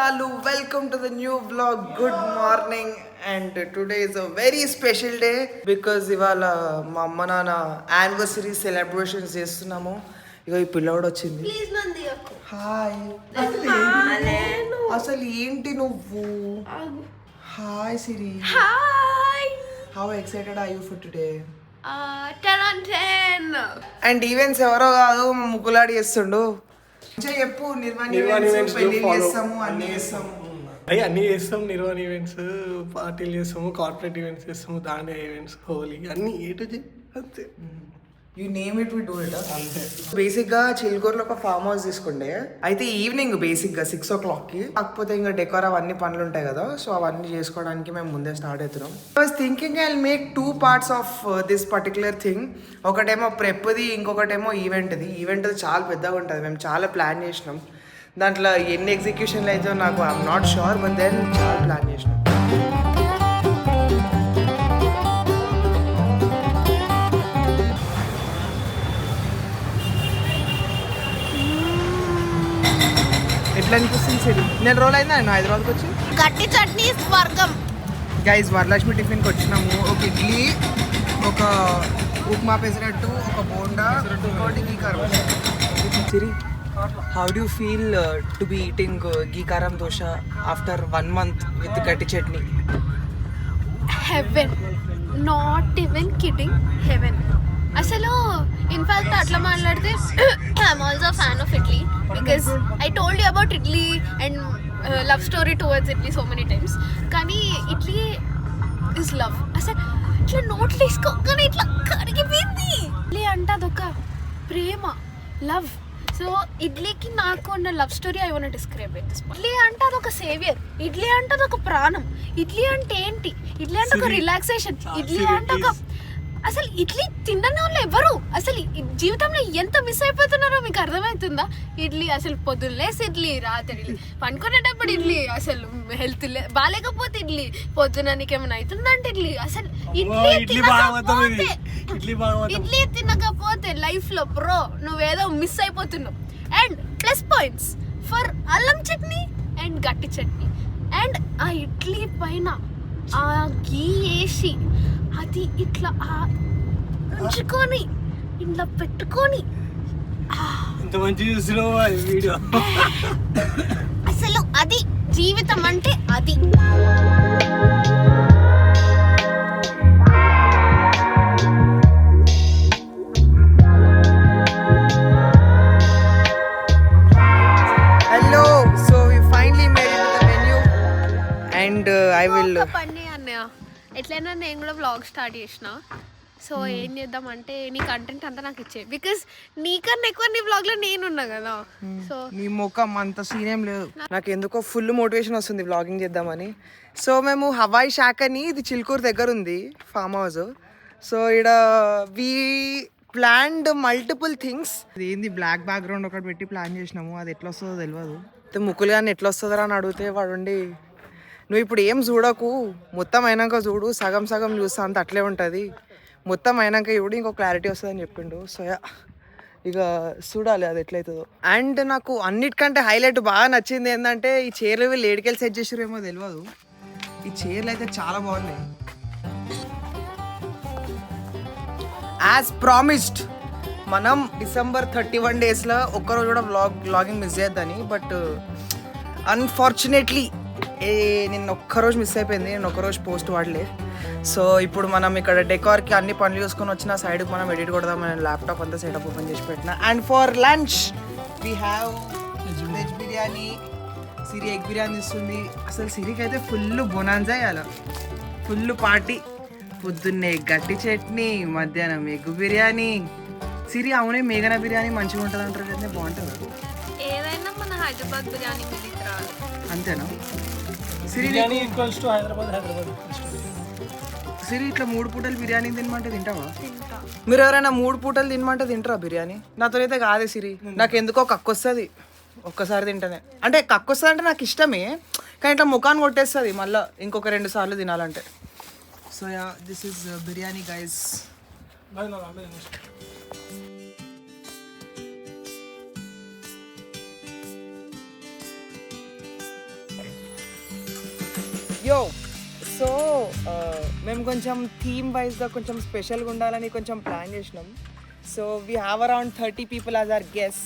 Chalu, welcome to the new vlog. Good morning, and today is a very special day because ఇవాళ మా అమ్మ నాన్న anniversary celebrations చేస్తున్నాము. ఇక ఈ పిల్లోడు వచ్చింది. హాయ్. అసలు ఏంటి నువ్వు? Hi Siri. Hi. How excited are you for today? 10 on 10. And events ఎవరో కాదు ముగ్గులాడి చేస్తుండు. చెప్పు నిర్వాణి పెళ్లి చేస్తాము అన్ని చేస్తాము. అన్నీ చేస్తాం. నిర్వాణి ఈవెంట్స్, పార్టీలు చేస్తాము, కార్పొరేట్ ఈవెంట్స్ చేస్తాము, దాండియా ఈవెంట్స్, హోలీ అన్నీ ఏ టు జెడ్ అంతే. You name it we do it. అంతే. బేసిక్గా చిలుకూరులో ఒక ఫామ్ హౌస్ తీసుకుంటే అయితే ఈవినింగ్ బేసిక్గా 6 o'clockకి, కాకపోతే ఇంకా డెకోర్ అవన్నీ పనులు ఉంటాయి కదా, సో అవన్నీ చేసుకోవడానికి మేము ముందే స్టార్ట్ అవుతున్నాం. I was thinking I will make 2 parts of this particular thing. ఒకటేమో ప్రెప్ది, ఇంకొకటేమో ఈవెంట్ది. ఈవెంట్ చాలా పెద్దగా ఉంటుంది, మేము చాలా ప్లాన్ చేసినాం. దాంట్లో ఎన్ని ఎగ్జిక్యూషన్లు అయితే నాకు I'm not sure, but then చాలా ప్లాన్ చేసినాం. ఎట్లా అనిపిస్తుంది సిరి? నేను రోజులు అయిందా నేను హైదరాబాద్కి వచ్చి? గట్టి చట్నీ స్వర్గం. గైస్ వరలక్ష్మి టిఫిన్కి వచ్చినాము. ఒక ఇడ్లీ, ఒక ఉప్మా పెసరట్టు, ఒక బోండా, ఇంకోటి ghee karam. Siri, how do feel to be eating ghee karam dosa after 1 month with gatti chutney? Heaven, not even kidding, heaven. అసలు ఇన్ఫాక్ట్ అట్లా మాట్లాడితే I'm also fan of idli because I told you about idli and love story towards idli so many times. కానీ idli is love. అసలు ఇట్లా నోట్లు తీసుకోగానే ఇట్లా కరిగిపోయింది. ఇడ్లీ అంటే అదొక ప్రేమ, లవ్. సో ఇడ్లీకి నాకు ఉన్న love story I want describe it. Idli అంటే అదొక సేవియర్, ఇడ్లీ అంటే అదొక ప్రాణం. ఇడ్లీ అంటే ఏంటి? ఇడ్లీ అంటే ఒక రిలాక్సేషన్. ఇడ్లీ అంటే ఒక అసలు ఇడ్లీ తినని వాళ్ళు ఎవరు అసలు జీవితంలో ఎంత మిస్ అయిపోతున్నారో మీకు అర్థమవుతుందా? ఇడ్లీ అసలు పొద్దున్నేసి ఇడ్లీ, రాత్రి ఇడ్లీ, పనుకునేటప్పుడు ఇడ్లీ, అసలు హెల్త్ బాగాలేకపోతే ఇడ్లీ, పొద్దున నీకేమైనా అవుతుందంటే ఇడ్లీ. అసలు ఇడ్లీ తినకపోతే లైఫ్ లో బ్రో నువ్వేదో మిస్ అయిపోతున్నావు. And plus points for allam chutney and గట్టి చట్నీ. అండ్ ఆ ఇడ్లీ పైన ఆ గీ వేసి అది ఇట్లా ఉంచుకొని ఇంట్లో పెట్టుకొని ఇంత మంచి చూస్తున్నావు వీడియో. అసలు అది జీవితం అంటే అది. Hello, so we finally made it to the venue and I will పని అన్నయ్య ఎట్లయినా నేను కూడా వ్లాగ్ స్టార్ట్ చేసిన. సో ఏం చేద్దామంటే నీ కంటెంట్ అంతా నాకు ఇచ్చే, బికాస్ నీకన్నా ఎక్కువ నీ వ్లాగ్లో నేనున్నా కదా. సో నీ ముఖం అంత సీన్ ఏం లేదు. నాకు ఎందుకో ఫుల్ మోటివేషన్ వస్తుంది వ్లాగింగ్ చేద్దామని. సో మేము హవాయి షాక్ అని, ఇది చిలుకూరు దగ్గర ఉంది ఫామ్ హౌస్. సో ఇక్కడ వీ ప్లాన్డ్ మల్టిపుల్ థింగ్స్. ఏంది బ్లాక్ బ్యాక్గ్రౌండ్ ఒకటి పెట్టి ప్లాన్ చేసినాము, అది ఎట్లా వస్తుందో తెలియదు. ముక్కులు కానీ ఎట్లా వస్తుందో అని అడిగితే వాడుండి నువ్వు ఇప్పుడు ఏం చూడకు, మొత్తం అయినాక చూడు, సగం సగం చూస్తా అంత అట్లే ఉంటుంది, మొత్తం అయినాక చూడు ఇంకో క్లారిటీ వస్తుందని చెప్పిండు. సో ఇక చూడాలి అది ఎట్లయితుందో. అండ్ నాకు అన్నిటికంటే హైలైట్ బాగా నచ్చింది ఏంటంటే ఈ చైర్లు వీళ్ళు ఏడికెళ్ళి సెట్ చేసారేమో తెలియదు, ఈ చైర్లు అయితే చాలా బాగున్నాయి. యాజ్ ప్రామిస్డ్ మనం December 31 డేస్లో ఒక్కరోజు కూడా వ్లాగింగ్ మిస్ చేయొద్దని, బట్ అన్ఫార్చునేట్లీ నిన్న ఒక్కరోజు మిస్ అయిపోయింది. నేను ఒక్కరోజు పోస్ట్ వాడలే. సో ఇప్పుడు మనం ఇక్కడ డెకార్కి అన్ని పనులు చూసుకొని వచ్చిన సైడ్కి మనం ఎడిట్ కొడదాం. నేను ల్యాప్టాప్ అంతా సెటప్ ఓపెన్ చేసి పెట్టిన. And for lunch we have veg biryani. Siri egg biryani ఇస్తుంది. అసలు సిరికి అయితే ఫుల్ బొనాన్జా ఇవ్వాలి, ఫుల్ పార్టీ. పొద్దున్నే గట్టి చట్నీ, మధ్యాహ్నం ఎగ్ బిర్యానీ. సిరి అవునే మేఘనా బిర్యానీ మంచిగా ఉంటుంది అంటారు కదా, బాగుంటుంది. ఏదైనా మన హైదరాబాద్ బిర్యానీ అంతేనా సిరి? సిరి ఇట్లా 3 పూటలు బిర్యానీ తినమంటే తింటావా? మీరు ఎవరైనా 3 పూటలు తినమంటే తింటారా బిర్యానీ? నాతో అయితే కాదే సిరి, నాకు ఎందుకో కక్కు వస్తుంది ఒక్కసారి తింటేనే. అంటే కక్కు వస్తుంది అంటే నాకు ఇష్టమే, కానీ ఇట్లా ముఖాన్ని కొట్టేస్తుంది మళ్ళీ ఇంకొక 2 సార్లు తినాలంటే. So yeah, this is biryani guys. యో సో మేము కొంచెం థీమ్ వైజ్గా కొంచెం స్పెషల్గా ఉండాలని కొంచెం ప్లాన్ చేసినాం. So we have around 30 people as our guests.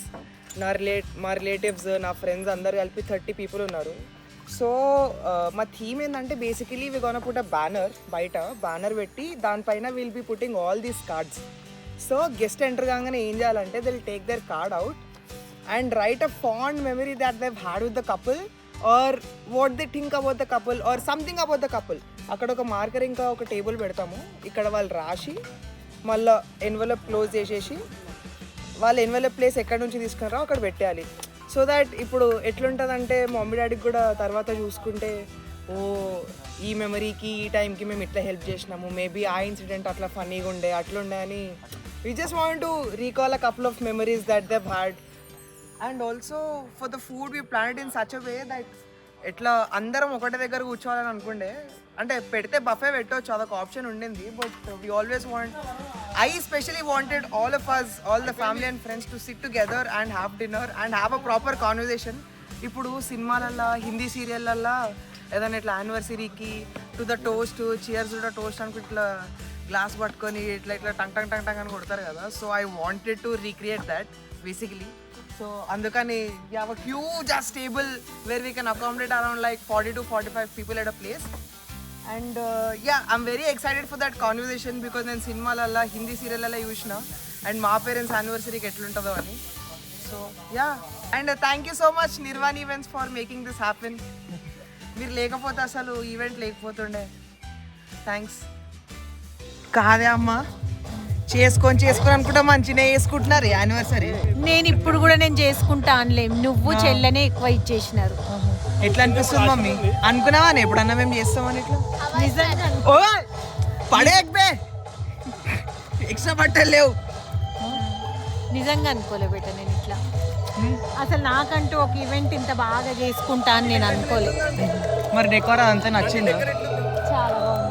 మా రిలేటివ్స్, నా ఫ్రెండ్స్ అందరు కలిపి 30 people ఉన్నారు. సో మా థీమ్ ఏంటంటే basically we gonna put a banner, బయట బ్యానర్ పెట్టి దానిపైన will be putting all these cards. So guest enter కాగానే ఏం చేయాలంటే they will take their card out and write a fond memory that they had with the couple or what they think about the couple or something about the couple. అక్కడ ఒక marker ఇంకా ఒక table పెడతాము. ఇక్కడ వాళ్ళు రాసి మళ్ళీ envelope close చేసేసి వాళ్ళు ఎన్వలప్ ప్లేస్ ఎక్కడి నుంచి తీసుకున్నారో అక్కడ పెట్టేయాలి. సో దాట్ ఇప్పుడు ఎట్లుంటుందంటే మా మమ్మీ డాడీకి కూడా తర్వాత చూసుకుంటే ఓ ఈ మెమరీకి ఈ టైంకి మేము ఇట్లా హెల్ప్ చేసినాము, మేబీ ఆ ఇన్సిడెంట్ అట్లా ఫన్నీగా ఉండే అట్లుండే అని we just want to recall a couple of memories that దెవ్ had. And also for the food we planned in such a way that ఎట్లా అందరం ఒకటే దగ్గర కూర్చోవాలని అనుకుండే, అంటే పెడితే బఫే పెట్టవచ్చు అదొక ఆప్షన్ ఉండింది. But we always want, I specially wanted all of us, all the family and friends to sit together and have dinner and have a proper conversation. ఇప్పుడు సినిమాలల్లో, హిందీ సీరియళ్ళల్లో ఏదైనా ఇట్లా యానివర్సరీకి to the toast, cheers to the toast అనుకుంటే ఇట్లా glass పట్టుకొని ఇట్లా ఇట్లా టంగ్ టంగ్ టంగ్ టంగ్ అని కొడతారు కదా. So I wanted to recreate that basically. So అందుకని we have a huge table where we can accommodate around like 40 to 45 people at a place. And yeah, I'm very excited for that conversation because నేను సినిమాలల్లో, హిందీ సీరియళ్ళల్లో చూసిన and మా parents యానివర్సరీకి ఎట్లుంటుందో అని. So yeah, and thank you so much Nirvan events for making this happen. మీరు లేకపోతే అసలు event లేకపోతుండే. Thanks. కాదే అమ్మా, చేసుకొని అనుకుంటా మంచిగా చేసుకుంటున్నారు యానివర్సరీ. నేను ఇప్పుడు కూడా నేను చేసుకుంటా అనలేం, నువ్వు చెల్లెనే ఎక్కువ ఇచ్చేసినారు. ఎట్లా అనిపిస్తుంది మమ్మీ? అనుకున్నావా ఎప్పుడన్నా మేము చేస్తామని ఇట్లా? నిజంగా ఓ పడేయకపోే, ఎక్స్ట్రా బట్టలు లేవు. నిజంగా అనుకోలే బేట నేను ఇట్లా. అసలు నాకంటూ ఒక ఈవెంట్ ఇంత బాగా చేసుకుంటా అని నేను అనుకోలేదు. మరి డెకోర్ అదంతా నచ్చింది? చాలా బాగుంది.